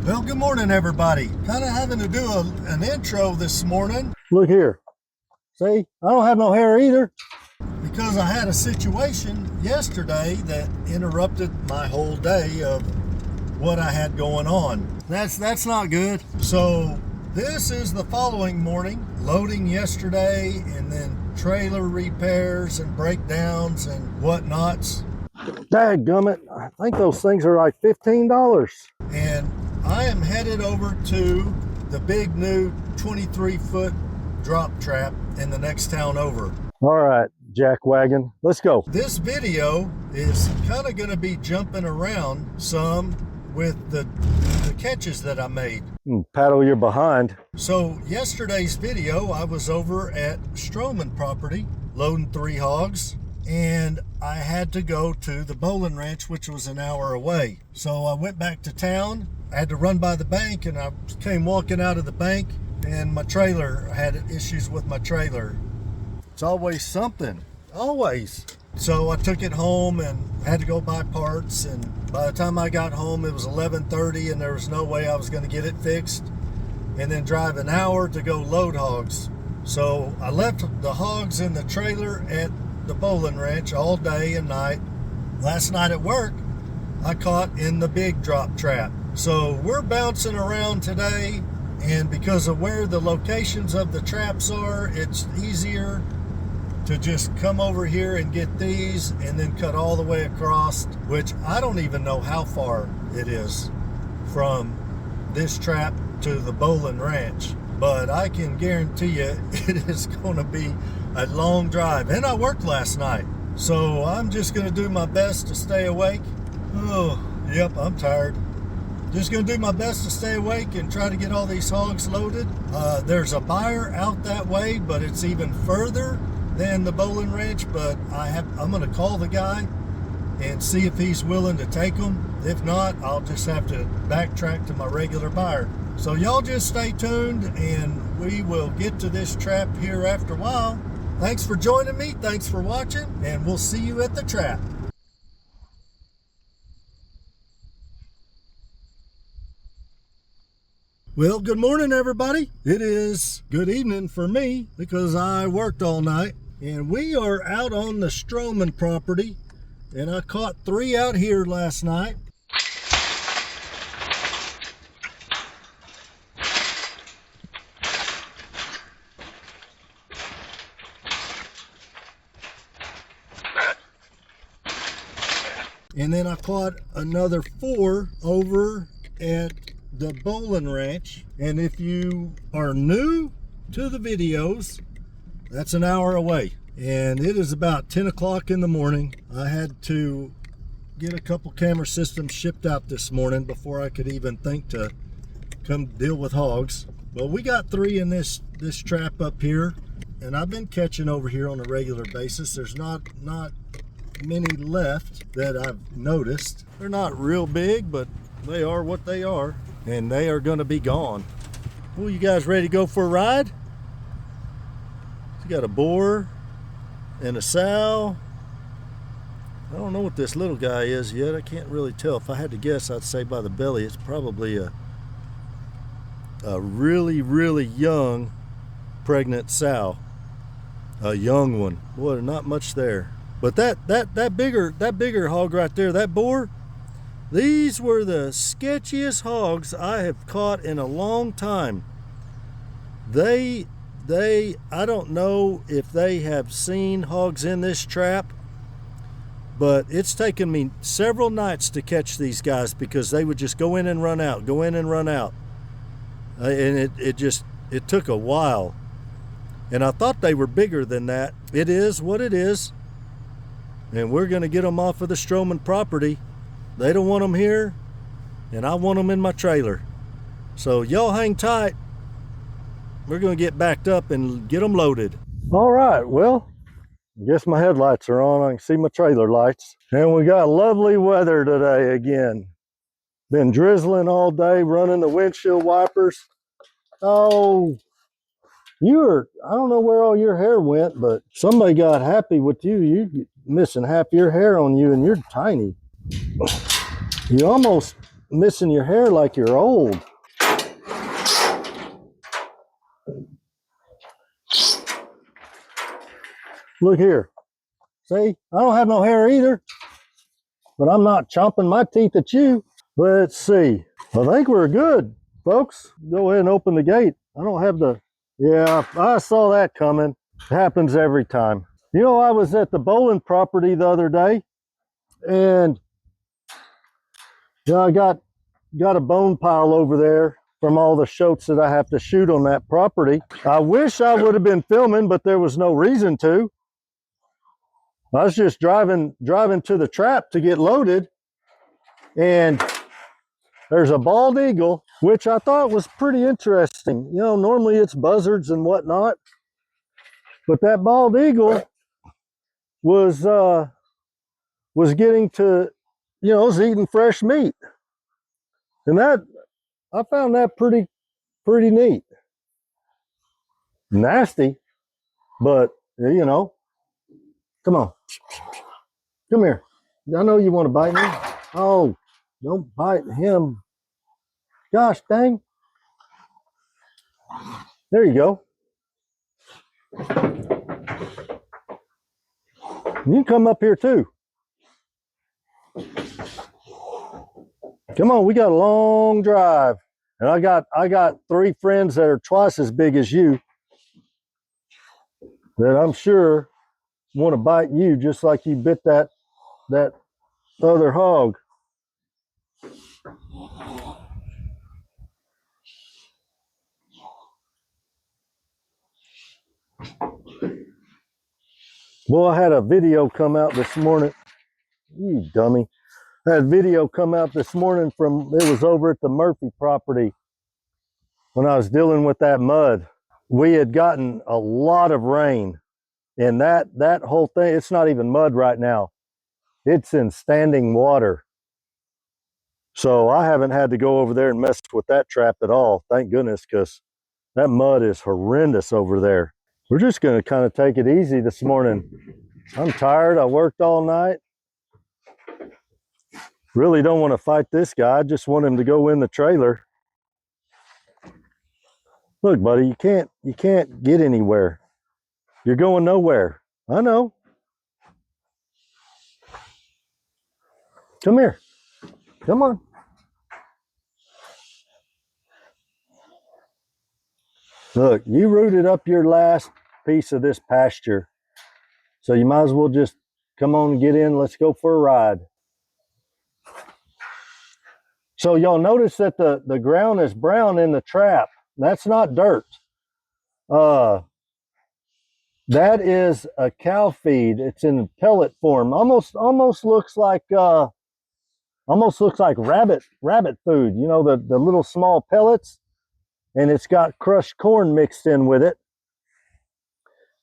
Well, good morning, everybody. Kind of having to do an intro this morning. Look here. See, I don't have no hair either. Because I had a situation yesterday that interrupted my whole day of what I had going on. That's not good. So this is the following morning, loading yesterday, and then trailer repairs and breakdowns and whatnots. Dadgummit, I think those things are like $15. And I am headed over to the big new 23-foot drop trap in the next town over. All right, jack wagon, let's go. This video is kind of going to be jumping around some with the catches that I made. Paddle your behind. So yesterday's video, I was over at Strowman property loading 3 hogs, and I had to go to the Bolin Ranch, which was an hour away. So I went back to town. I had to run by the bank, and I came walking out of the bank, and my trailer, I had issues with my trailer. It's always something, always. So I took it home and had to go buy parts, and by the time I got home it was 11:30, and there was no way I was going to get it fixed and then drive an hour to go load hogs. So I left the hogs in the trailer at the Bolin Ranch all day and night. Last night at work I caught in the big drop trap. So we're bouncing around today, and because of where the locations of the traps are, it's easier to just come over here and get these and then cut all the way across, which I don't even know how far it is from this trap to the Bolin Ranch, but I can guarantee you it is going to be a long drive. And I worked last night, so I'm just going to do my best to stay awake. Oh, yep, I'm tired. Just going to do my best to stay awake and try to get all these hogs loaded. There's a buyer out that way, but it's even further than the Bolin Ranch, but I'm going to call the guy and see if he's willing to take them. If not, I'll just have to backtrack to my regular buyer. So y'all just stay tuned, and we will get to this trap here after a while. Thanks for joining me. Thanks for watching, and we'll see you at the trap. Well, good morning, everybody. It is good evening for me because I worked all night. And we are out on the Strowman property, and I caught 3 out here last night. And then I caught another 4 over at the Bolin Ranch. And if you are new to the videos, that's an hour away, and it is about 10 o'clock in the morning. I had to get a couple camera systems shipped out this morning before I could even think to come deal with hogs. But we got 3 in this trap up here, and I've been catching over here on a regular basis. There's not many left that I've noticed. They're not real big, but they are what they are, and they are going to be gone. Well, you guys ready to go for a ride? Got a boar and a sow. I don't know what this little guy is yet. I can't really tell. If I had to guess, I'd say by the belly it's probably a really young pregnant sow, a young one. Boy, not much there. But that bigger hog right there, that boar, these were the sketchiest hogs I have caught in a long time. I don't know if they have seen hogs in this trap, but it's taken me several nights to catch these guys because they would just go in and run out, go in and run out. And it took a while. And I thought they were bigger than that. It is what it is. And we're going to get them off of the Strowman property. They don't want them here, and I want them in my trailer. So y'all hang tight. We're going to get backed up and get them loaded. All right, well, I guess my headlights are on. I can see my trailer lights. And we got lovely weather today again. Been drizzling all day, running the windshield wipers. Oh, I don't know where all your hair went, but somebody got happy with you. You're missing half your hair on you, and you're tiny. You almost missing your hair like you're old. Look here. See, I don't have no hair either, but I'm not chomping my teeth at you. Let's see. I think we're good, folks. Go ahead and open the gate. I don't have the... Yeah, I saw that coming. It happens every time. You know, I was at the Bolin property the other day, and I got a bone pile over there from all the shots that I have to shoot on that property. I wish I would have been filming, but there was no reason to. I was just driving to the trap to get loaded, and there's a bald eagle, which I thought was pretty interesting. You know, normally it's buzzards and whatnot, but that bald eagle was getting to, you know, was eating fresh meat, and that I found that pretty neat. Nasty, but you know, come on, come here. I know you want to bite me. Oh, don't bite him. Gosh dang. There you go. You can come up here too. Come on, we got a long drive. And I got 3 friends that are twice as big as you that I'm sure want to bite you just like you bit that other hog. Well, I had a video come out this morning. You dummy. I had a video come out this morning from, it was over at the Murphy property when I was dealing with that mud. We had gotten a lot of rain, and that whole thing, it's not even mud right now. It's in standing water. So I haven't had to go over there and mess with that trap at all. Thank goodness, because that mud is horrendous over there. We're just going to kind of take it easy this morning. I'm tired. I worked all night. Really don't want to fight this guy. I just want him to go in the trailer. Look, buddy, you can't get anywhere. You're going nowhere. I know. Come here. Come on. Look, you rooted up your last piece of this pasture. So you might as well just come on and get in. Let's go for a ride. So y'all notice that the ground is brown in the trap. That's not dirt. That is a cow feed. It's in pellet form. Almost looks like rabbit food. You know, the little small pellets, and it's got crushed corn mixed in with it.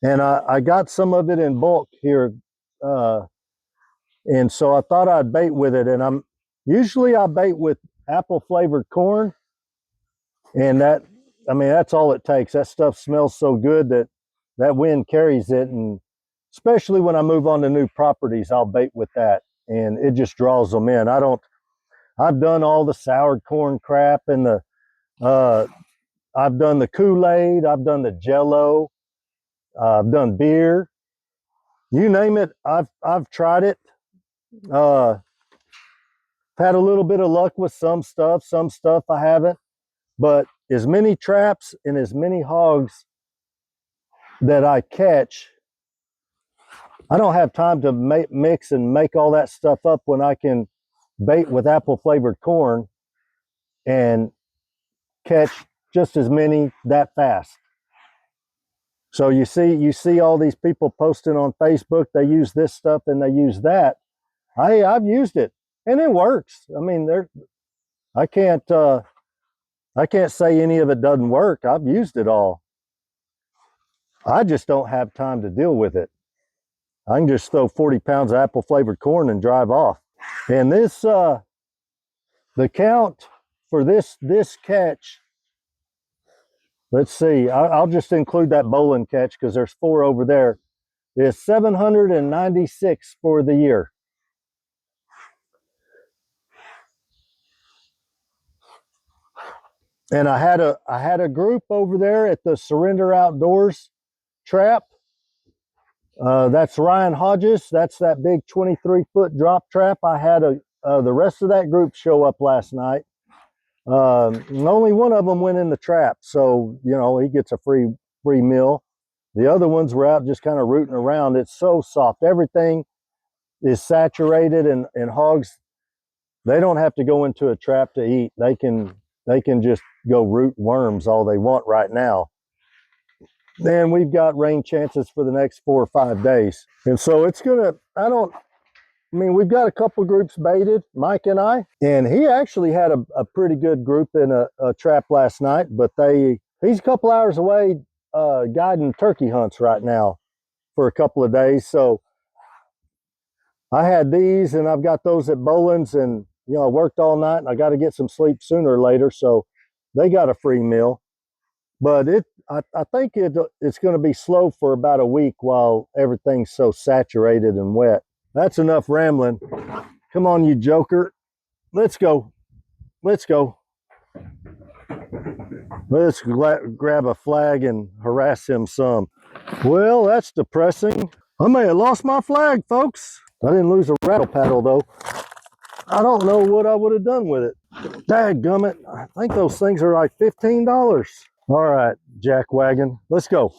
And I got some of it in bulk here, and so I thought I'd bait with it. And usually I bait with apple flavored corn, and that's all it takes. That stuff smells so good that wind carries it, and especially when I move on to new properties, I'll bait with that, and it just draws them in. I've done all the soured corn crap and I've done the Kool-Aid, I've done the Jello, I've done beer, you name it. I've tried it. Had a little bit of luck with some stuff I haven't, but as many traps and as many hogs that I catch, I don't have time to mix and make all that stuff up when I can bait with apple flavored corn and catch just as many that fast. So you see all these people posting on Facebook, they use this stuff and they use that. I've used it and it works. I mean, I can't say any of it doesn't work. I've used it all. I just don't have time to deal with it. I can just throw 40 pounds of apple flavored corn and drive off. And this the count for this catch, let's see, I'll just include that Bolin catch because there's 4 over there, is 796 for the year. And I had a group over there at the Surrender Outdoors trap. That's Ryan Hodges. That's that big 23-foot drop trap. I had the rest of that group show up last night. And only one of them went in the trap, so you know he gets a free meal. The other ones were out just kind of rooting around. It's so soft. Everything is saturated, and hogs, they don't have to go into a trap to eat. They can just go root worms all they want right now. And we've got rain chances for the next 4 or 5 days. And so it's gonna, we've got a couple groups baited, Mike and I, and he actually had a pretty good group in a trap last night, but he's a couple hours away guiding turkey hunts right now for a couple of days. So I had these, and I've got those at Bolin's, and you know, I worked all night and I got to get some sleep sooner or later, so they got a free meal. But I think it's going to be slow for about a week while everything's so saturated and wet. That's enough rambling. Come on, you joker. Let's go. Let's go. Let's grab a flag and harass him some. Well, that's depressing. I may have lost my flag, folks. I didn't lose a rattle paddle, though. I don't know what I would have done with it. Dadgummit. I think those things are like $15. All right, jack wagon. Let's go.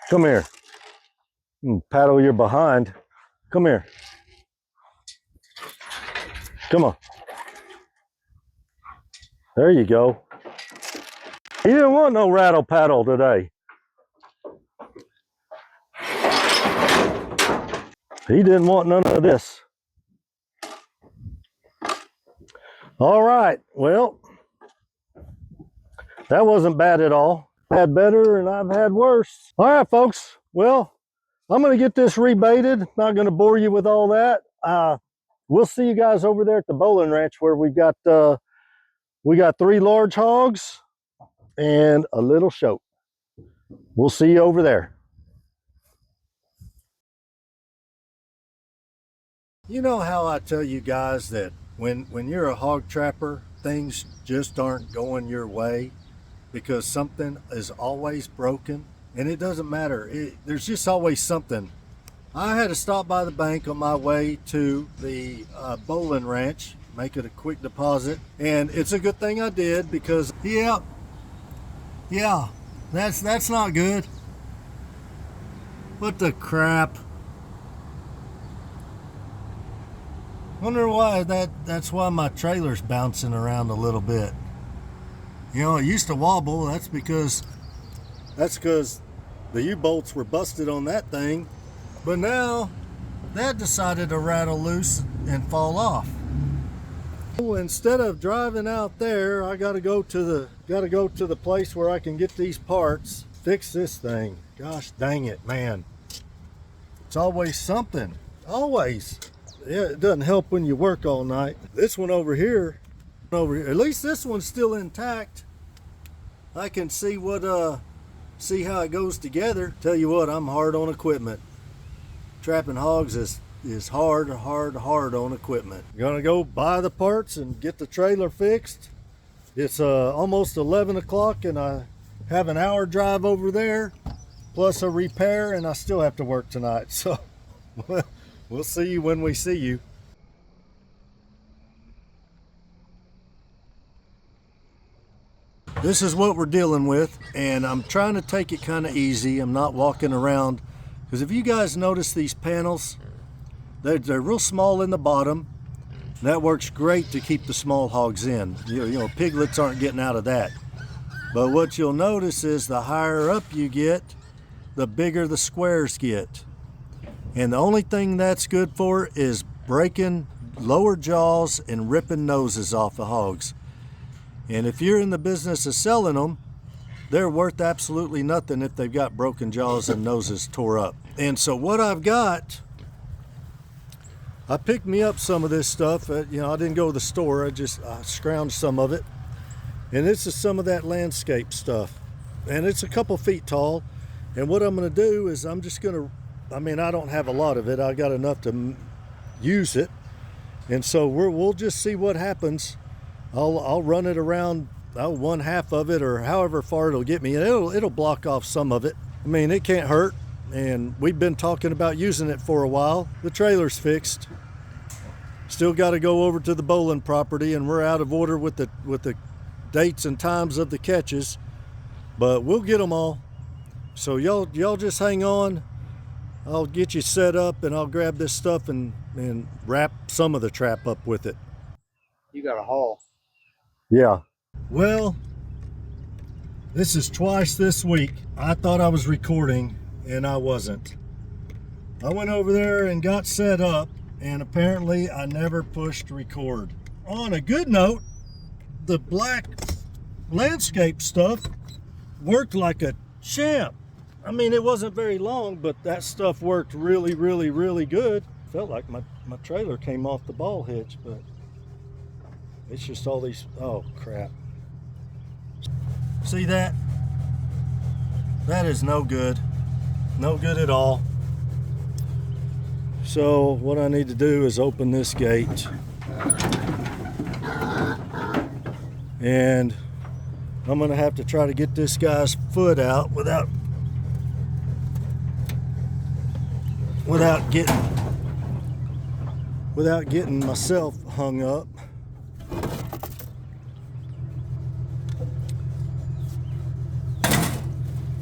Come here. Paddle your behind. Come here. Come on. There you go. He didn't want no rattle paddle today. He didn't want none of this. All right, well, that wasn't bad at all. I've had better and I've had worse. All right, folks, well, I'm going to get this rebaited. Not going to bore you with all that. We'll see you guys over there at the Bolin Ranch, where we got 3 large hogs and a little shoat. We'll see you over there. You know how I tell you guys that when you're a hog trapper, things just aren't going your way because something is always broken, and it doesn't matter. There's just always something. I had to stop by the bank on my way to the Bolin Ranch, make it a quick deposit, and it's a good thing I did because yeah, that's not good. What the crap? Wonder why that's why my trailer's bouncing around a little bit. You know, it used to wobble. That's because the U-bolts were busted on that thing, but now that decided to rattle loose and fall off. So instead of driving out there, I gotta go to the place where I can get these parts, fix this thing. Gosh dang it, man. It's always something. Always. Yeah, it doesn't help when you work all night. This one over here, at least this one's still intact. I can see see how it goes together. Tell you what, I'm hard on equipment. Trapping hogs is hard on equipment. Gonna go buy the parts and get the trailer fixed. It's almost 11 o'clock and I have an hour drive over there plus a repair, and I still have to work tonight. So we'll see you when we see you. This is what we're dealing with, and I'm trying to take it kind of easy. I'm not walking around, because if you guys notice these panels, they're real small in the bottom. That works great to keep the small hogs in. You know, piglets aren't getting out of that. But what you'll notice is the higher up you get, the bigger the squares get. And the only thing that's good for is breaking lower jaws and ripping noses off the hogs. And if you're in the business of selling them, they're worth absolutely nothing if they've got broken jaws and noses tore up. And so what I've got, I picked me up some of this stuff. You know, I didn't go to the store. I scrounged some of it. And this is some of that landscape stuff. And it's a couple feet tall. And what I'm going to do is I'm just going to, I don't have a lot of it. I got enough to use it. And so we'll just see what happens. I'll run it around one half of it or however far it'll get me. And it'll block off some of it. I mean, it can't hurt. And we've been talking about using it for a while. The trailer's fixed. Still got to go over to the Bolin property, and we're out of order with the dates and times of the catches, but we'll get them all. So y'all just hang on. I'll get you set up, and I'll grab this stuff and wrap some of the trap up with it. You got a haul. Yeah. Well, this is twice this week. I thought I was recording, and I wasn't. I went over there and got set up, and apparently I never pushed record. On a good note, the black landscape stuff worked like a champ. I mean, it wasn't very long, but that stuff worked really, really, really good. Felt like my trailer came off the ball hitch, but it's just all these, oh crap. See that? That is no good. No good at all. So what I need to do is open this gate. And I'm gonna have to try to get this guy's foot out without getting myself hung up.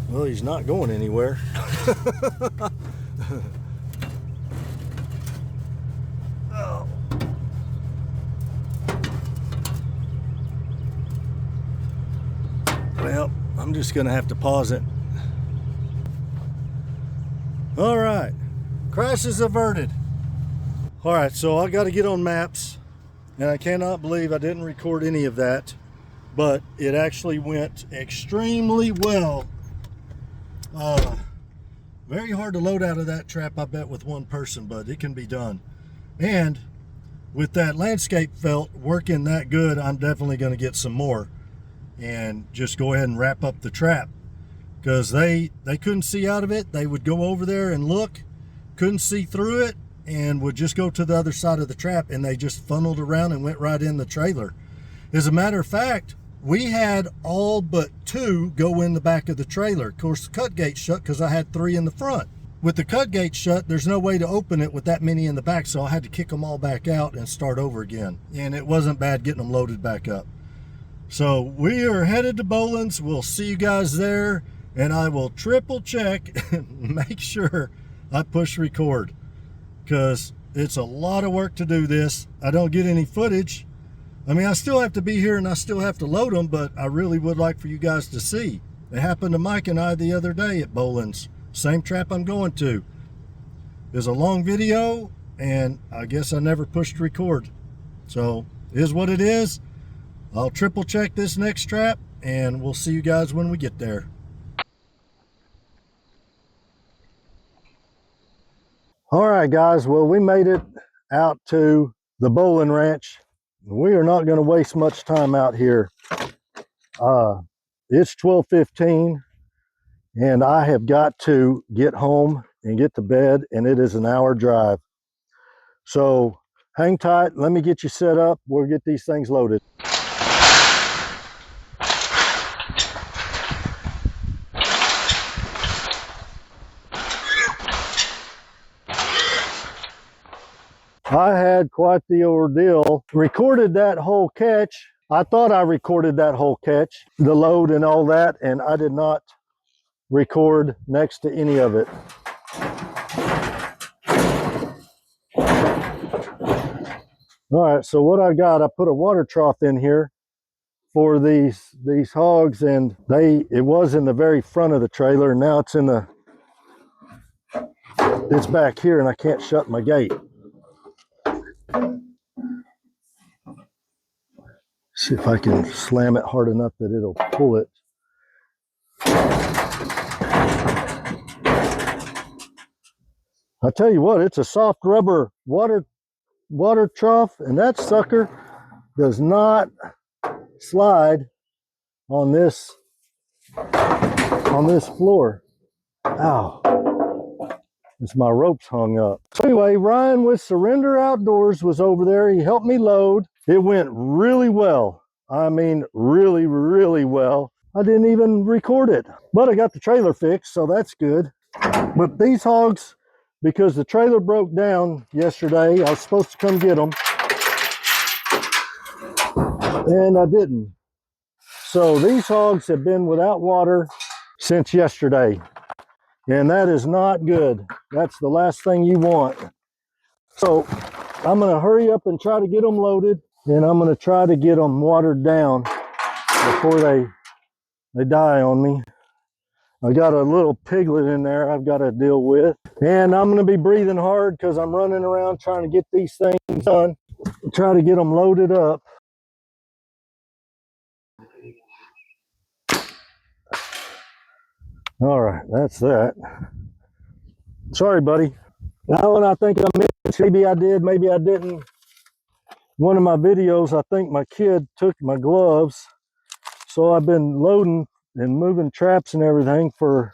Well, he's not going anywhere. Oh. Well, I'm just gonna have to pause it. All right, crash is averted. All right, so I got to get on maps, and I cannot believe I didn't record any of that, but it actually went extremely well. Very hard to load out of that trap, I bet, with one person, but it can be done. And with that landscape felt working that good, I'm definitely going to get some more and just go ahead and wrap up the trap, because they couldn't see out of it. They would go over there and look, couldn't see through it, and would just go to the other side of the trap, and they just funneled around and went right in the trailer. As a matter of fact, we had all but 2 go in the back of the trailer. Of course, the cut gate shut because I had 3 in the front. With the cut gate shut, there's no way to open it with that many in the back, so I had to kick them all back out and start over again. And it wasn't bad getting them loaded back up. So we are headed to Bolin's. We'll see you guys there, and I will triple check and make sure I push record, because it's a lot of work to do this. I don't get any footage. I mean, I still have to be here and I still have to load them, but I really would like for you guys to see. It happened to Mike and I the other day at Bolin's. Same trap I'm going to. There's a long video, and I guess I never pushed record. So, it is what it is. I'll triple check this next trap, and we'll see you guys when we get there. All right, guys. Well, we made it out to the Bolin Ranch. We are not going to waste much time out here. It's 12:15, and I have got to get home and get to bed, and it is an hour drive. So hang tight. Let me get you set up. We'll get these things loaded. I had quite the ordeal. Recorded that whole catch. I thought I recorded that whole catch, the load and all that, and I did not record next to any of it. All right, so what I got, I put a water trough in here for these hogs, and it was in the very front of the trailer, and now it's back here, and I can't shut my gate. See if I can slam it hard enough that it'll pull it. I tell you what, it's a soft rubber water trough, and that sucker does not slide on this floor. Ow. It's my ropes hung up. So anyway, Ryan with Surrender Outdoors was over there. He helped me load. It went really well. I mean, really, really well. I didn't even record it, but I got the trailer fixed, so that's good. But these hogs, because the trailer broke down yesterday, I was supposed to come get them, and I didn't. So these hogs have been without water since yesterday, and that is not good. That's the last thing you want. So I'm going to hurry up and try to get them loaded, and I'm going to try to get them watered down before they die on me. I got a little piglet in there I've got to deal with, and I'm going to be breathing hard because I'm running around trying to get these things done, try to get them loaded up. All right, that's that. Sorry, buddy. Now, and I think I mentioned, maybe I did, maybe I didn't. One of my videos, I think my kid took my gloves, so I've been loading and moving traps and everything for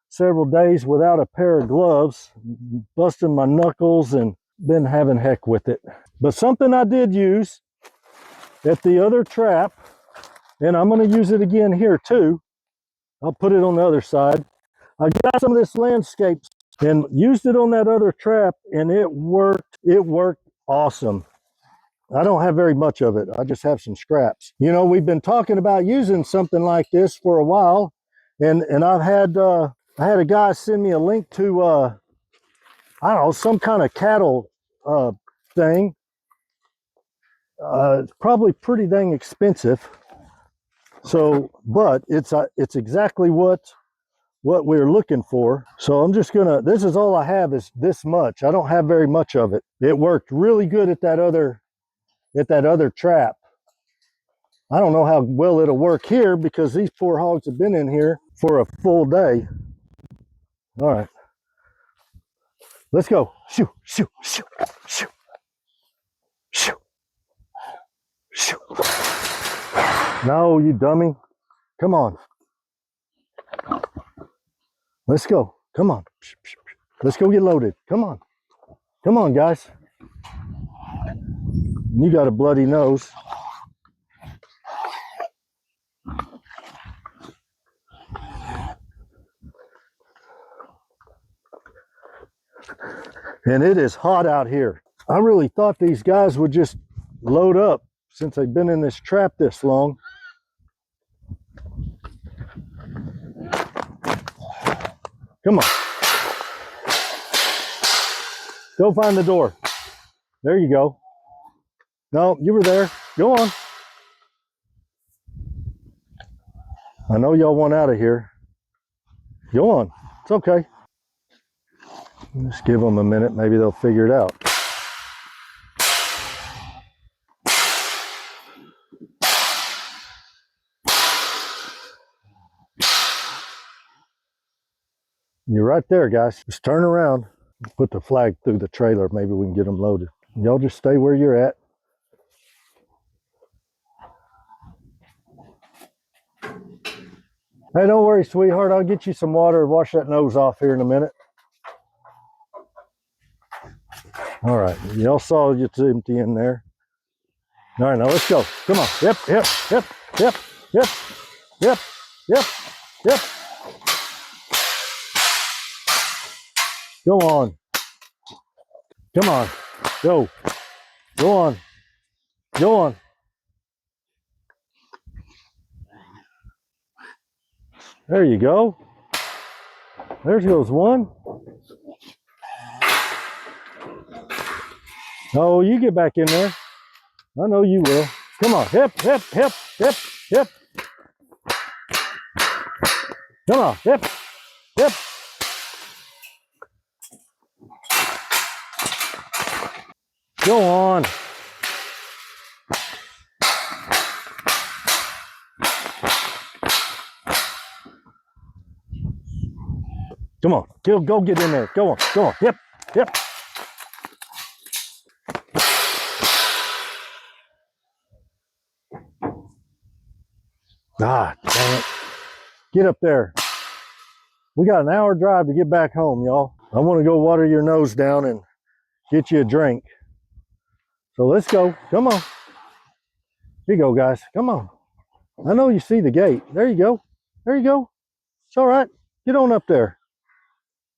several days without a pair of gloves, busting my knuckles and been having heck with it. But something I did use at the other trap, and I'm going to use it again here too. I'll put it on the other side. I got some of this landscape and used it on that other trap, and it worked. It worked awesome. I don't have very much of it. I just have some scraps. You know, we've been talking about using something like this for a while, and I had a guy send me a link to I don't know, some kind of cattle thing. It's probably pretty dang expensive. So, but it's exactly what we're looking for. So I'm just gonna. This is all I have is this much. I don't have very much of it. It worked really good at that other trap. I don't know how well it'll work here because these poor hogs have been in here for a full day. All right, let's go. Shoo, shoo, shoo, shoo, shoo, shoo. No, you dummy. Come on. Let's go. Come on. Let's go get loaded. Come on. Come on, guys. You got a bloody nose. And it is hot out here. I really thought these guys would just load up since they've been in this trap this long. Come on. Go find the door. There you go. No, you were there. Go on. I know y'all want out of here. Go on. It's okay. Just give them a minute. Maybe they'll figure it out. You're right there, guys. Just turn around. Put the flag through the trailer. Maybe we can get them loaded. Y'all just stay where you're at. Hey, don't worry, sweetheart. I'll get you some water and wash that nose off here in a minute. All right. Y'all saw it's empty in there. All right, now let's go. Come on. Yep, yep, yep, yep, yep, yep, yep, yep. Go on. Come on. Go. Go on. Go on. There you go. There goes one. Oh, you get back in there. I know you will. Come on. Hip, hip, hip, hip, hip. Come on. Hip, hip. Go on. Come on. Go get in there. Go on. Go on. Hip, hip. Ah, dang it. Get up there. We got an hour drive to get back home, y'all. I want to go water your nose down and get you a drink. So let's go. Come on. Here you go, guys. Come on. I know you see the gate. There you go. There you go. It's all right. Get on up there.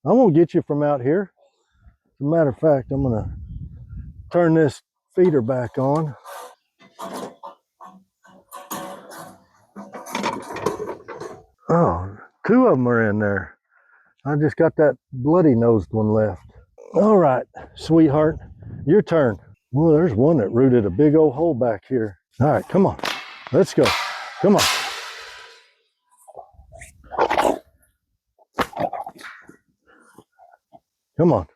I won't get you from out here. As a matter of fact, I'm going to turn this feeder back on. Oh, two of them are in there. I just got that bloody-nosed one left. All right, sweetheart, your turn. Well, there's one that rooted a big old hole back here. All right, come on. Let's go. Come on. Come on.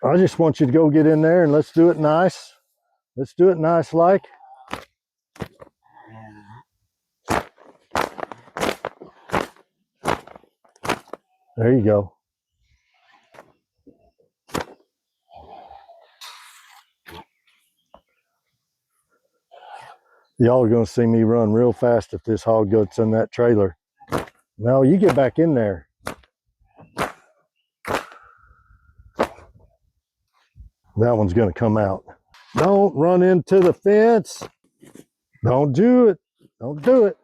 I just want you to go get in there and let's do it nice. Let's do it nice like. There you go. Y'all are going to see me run real fast if this hog gets in that trailer. No, you get back in there. That one's going to come out. Don't run into the fence. Don't do it. Don't do it.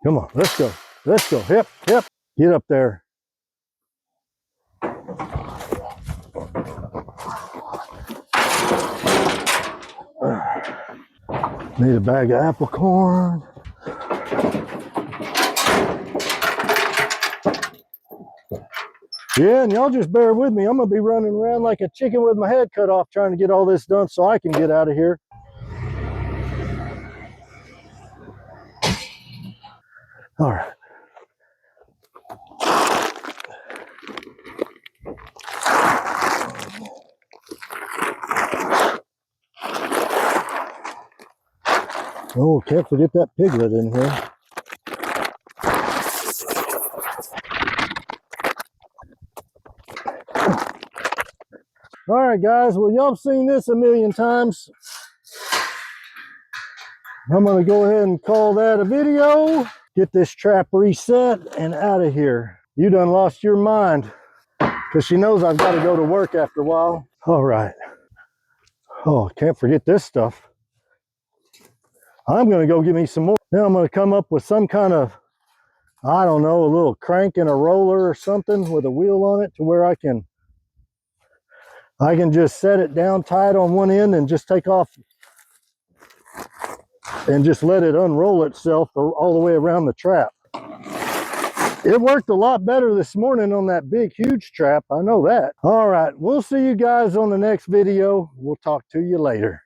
Come on, let's go. Let's go. Hip, hip. Get up there. Need a bag of apple corn. Yeah, and y'all just bear with me. I'm going to be running around like a chicken with my head cut off trying to get all this done so I can get out of here. All right. Oh, can't forget that piglet in here. All right, guys. Well, y'all have seen this a million times. I'm going to go ahead and call that a video. Get this trap reset and out of here. You done lost your mind because she knows I've got to go to work after a while. All right. Oh, can't forget this stuff. I'm going to go get me some more. Then I'm going to come up with some kind of, I don't know, a little crank and a roller or something with a wheel on it to where I can just set it down tight on one end and just take off and just let it unroll itself all the way around the trap. It worked a lot better this morning on that big, huge trap. I know that. All right, we'll see you guys on the next video. We'll talk to you later.